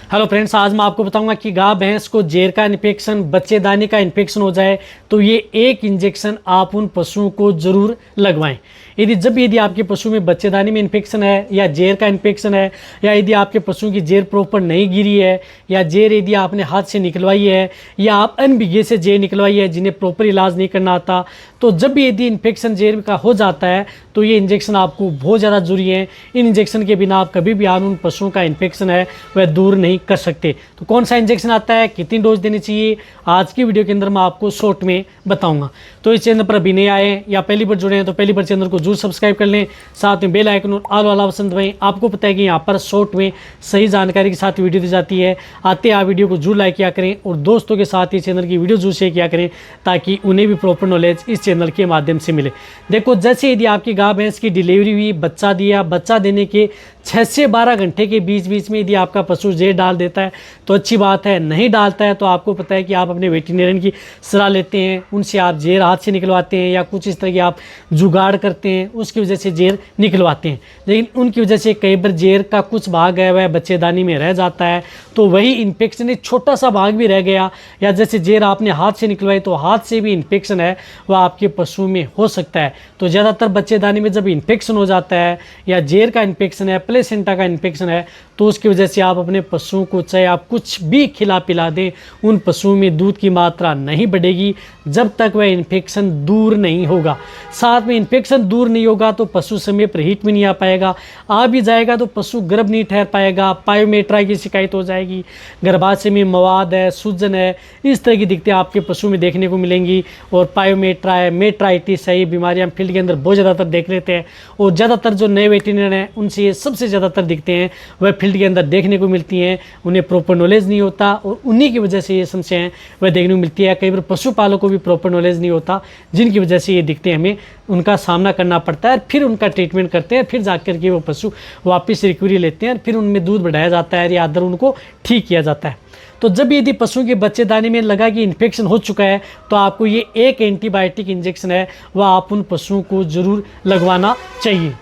Hello friends, आज मैं आपको बताऊंगा कि गाय भैंस को जेर का इन्फेक्शन, बच्चेदानी का इन्फेक्शन हो जाए तो ये एक इंजेक्शन आप उन पशुओं को ज़रूर लगवाएं। यदि आपके पशु में बच्चेदानी में इन्फेक्शन है या जेर का इन्फेक्शन है, या यदि आपके पशुओं की जेर प्रॉपर नहीं गिरी है, या जेर यदि आपने हाथ से निकलवाई है, या आप अनभिगे से जेर निकलवाई है जिन्हें प्रॉपर इलाज नहीं करना आता, तो जब भी यदि इन्फेक्शन जेर का हो जाता है तो ये इंजेक्शन आपको बहुत ज़्यादा ज़रूरी है। इन इंजेक्शन के बिना आप कभी भी उन पशुओं का इन्फेक्शन है वह दूर नहीं कर सकते। तो कौन सा इंजेक्शन आता है, कितनी डोज देनी चाहिए, आज की वीडियो के अंदर मैं आपको शॉर्ट में बताऊंगा। तो इस चैनल पर अभी नए आए या पहली बार जुड़े हैं तो पहली बार चैनल को जरूर सब्सक्राइब कर लें, साथ में बेल आइकन और ऑल वाला ऑप्शन दबाएं। आपको पता है कि यहाँ पर शॉर्ट में सही जानकारी के साथ वीडियो दी जाती है। आते आप वीडियो को जरूर लाइक किया करें और दोस्तों के साथ ही चैनल की वीडियो जरूर शेयर किया करें ताकि उन्हें भी प्रॉपर नॉलेज इस चैनल के माध्यम से मिले। देखो, जैसे यदि आपकी गाय भैंस की डिलीवरी हुई, बच्चा दिया, बच्चा देने के 6 से 12 घंटे के बीच में यदि आपका पशु जेर डाल देता है तो अच्छी बात है। नहीं डालता है तो आपको पता है कि आप अपने वेटरनरियन की सलाह लेते हैं, उनसे आप जेर हाथ से निकलवाते हैं या कुछ इस तरह की आप जुगाड़ करते हैं, उसकी वजह से जेर निकलवाते हैं। लेकिन उनकी वजह से कई बार जेर का कुछ भाग है वह बच्चेदानी में रह जाता है, तो वही इन्फेक्शन एक छोटा सा भाग भी रह गया, या जैसे जेर आपने हाथ से निकलवाई तो हाथ से भी इन्फेक्शन है वह आपके पशु में हो सकता है। तो ज़्यादातर बच्चेदानी में जब इन्फेक्शन हो जाता है या जेर का इन्फेक्शन है, प्लेसेंटा का इन्फेक्शन है, तो उसकी वजह से आप अपने पशुओं को चाहे आप कुछ भी खिला पिला दें, उन पशुओं में दूध की मात्रा नहीं बढ़ेगी जब तक वह इन्फेक्शन दूर नहीं होगा। साथ में इन्फेक्शन दूर नहीं होगा तो पशु समय पर हीट में नहीं आ पाएगा, आ भी जाएगा तो पशु गर्भ नहीं ठहर पाएगा, पायोमेट्रा की शिकायत हो जाएगी, गर्भाशय में मवाद है, सूजन है, इस तरह की दिक्कतें आपके पशु में देखने को मिलेंगी। और पायोमेट्रा है, मेट्राइटिस है, ये बीमारियाँ फील्ड के अंदर बहुत ज़्यादातर देख लेते हैं और ज़्यादातर जो नए वेटरनरी हैं उनसे ये सबसे ज़्यादातर दिखते हैं, वह फील्ड के अंदर देखने को मिलती हैं। उन्हें प्रॉपर नॉलेज नहीं होता और उन्हीं की वजह से ये समस्याएं वह देखने को मिलती है। कई बार पशुपालकों को भी प्रॉपर नॉलेज नहीं होता जिनकी वजह से ये दिखते हैं, हमें उनका सामना करना पड़ता है, फिर उनका ट्रीटमेंट करते हैं, फिर जाकर के वो पशु वापस रिकवरी लेते हैं, फिर उनमें दूध बढ़ाया जाता है या अदर उनको ठीक किया जाता है। तो जब यदि पशुओं के बच्चेदानी में लगा कि इन्फेक्शन हो चुका है तो आपको ये एक एंटीबायोटिक इंजेक्शन है वह आप उन पशुओं को ज़रूर लगवाना चाहिए।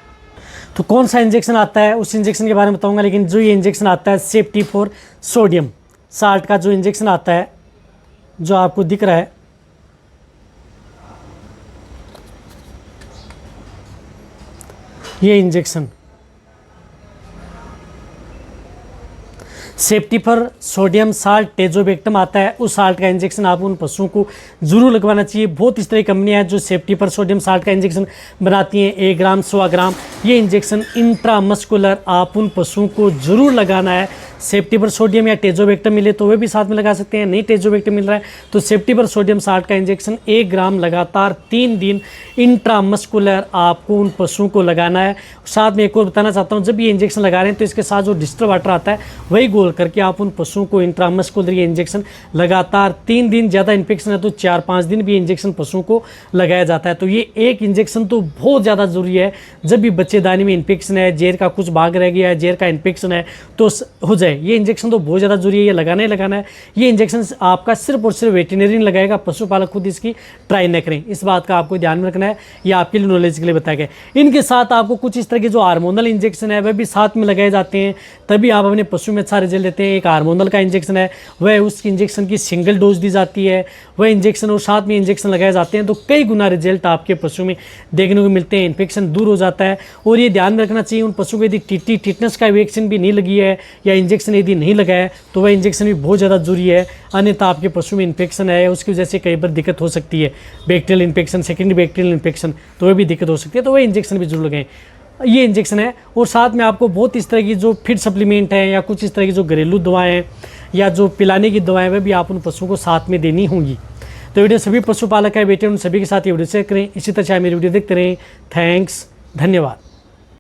तो कौन सा इंजेक्शन आता है उस इंजेक्शन के बारे में बताऊंगा, लेकिन जो ये इंजेक्शन आता है सेफ्टी फॉर सोडियम साल्ट का जो इंजेक्शन आता है, जो आपको दिख रहा है, ये injection safety for sodium salt tazobactam आता है, उस साल्ट का इंजेक्शन आप उन पशुओं को जरूर लगवाना चाहिए। बहुत इस तरह की कंपनियां हैं जो सेफ्टी फॉर सोडियम साल्ट का इंजेक्शन बनाती हैं, 1 ग्राम 100 ग्राम। ये इंजेक्शन इंट्रामस्कुलर आप उन पशुओं को जरूर लगाना है। सेफ्टी फॉर सोडियम या टेजोबेक्टम मिले तो वे भी साथ में लगा सकते हैं, नहीं टेजोबेक्टम मिल रहा है तो सेफ्टी फॉर सोडियम साल्ट का इंजेक्शन 1 ग्राम लगातार 3 दिन इंट्रामस्कुलर आपको उन पशुओं को लगाना है। साथ में एक और बताना चाहता हूँ, जब ये इंजेक्शन लगा रहे हैं तो इसके साथ जो डिस्टर वाटर आता है वही गोल करके आप उन पशुओं को इंट्रामस्कुलर ये इंजेक्शन लगातार 3 दिन, ज़्यादा इन्फेक्शन है तो 4-5 दिन भी इंजेक्शन पशुओं को लगाया जाता है। तो ये एक इंजेक्शन तो बहुत ज़्यादा ज़रूरी है। जब भी बच्चेदानी में इन्फेक्शन है, जेर का कुछ भाग रह गया है, जेर का इन्फेक्शन है तो हो जाए, ये इंजेक्शन तो बहुत ज़्यादा जरूरी है, ये लगाना ही लगाना है। ये इंजेक्शन आपका सिर्फ और सिर्फ वेटरनरी लगाएगा, पशुपालक खुद इसकी ट्राई न करें, इस बात का आपको ध्यान में रखना है। ये आपके लिए नॉलेज के लिए बताया गया। इनके साथ आपको कुछ इस तरह के जो हार्मोनल इंजेक्शन है वह भी साथ में लगाए जाते हैं, तभी आप अपने पशु में अच्छा रिजल्ट देते हैं। एक हार्मोनल का इंजेक्शन है, वह उस इंजेक्शन की सिंगल डोज दी जाती है, वह इंजेक्शन और साथ में इंजेक्शन लगाए जाते हैं तो कई गुना रिजल्ट आपके पशु में देखने को मिलते हैं, इन्फेक्शन दूर हो जाता है। और ये ध्यान में रखना चाहिए उन पशु को यदि टिटनेस का वैक्सीन भी नहीं लगी है या इंजेक्शन यदि नहीं लगा है तो वह इंजेक्शन भी बहुत ज़्यादा जरूरी है, अन्यथा आपके पशु में इन्फेक्शन है उसकी वजह से कई बार दिक्कत हो सकती है, bacterial infection, secondary bacterial infection, तो वह भी दिक्कत हो सकती है, तो वह इंजेक्शन भी जरूर लगाएं। ये इंजेक्शन है और साथ में आपको बहुत इस तरह की जो फीड सप्लीमेंट है या कुछ इस तरह की जो घरेलू दवाएं हैं या जो पिलाने की दवाएं वह भी आप उन पशुओं को साथ में देनी होंगी। तो वीडियो सभी पशुपालक है बेटे उन सभी के साथ ये वीडियो शेयर करें, इसी तरह मेरी वीडियो देखते रहें। थैंक्स, धन्यवाद।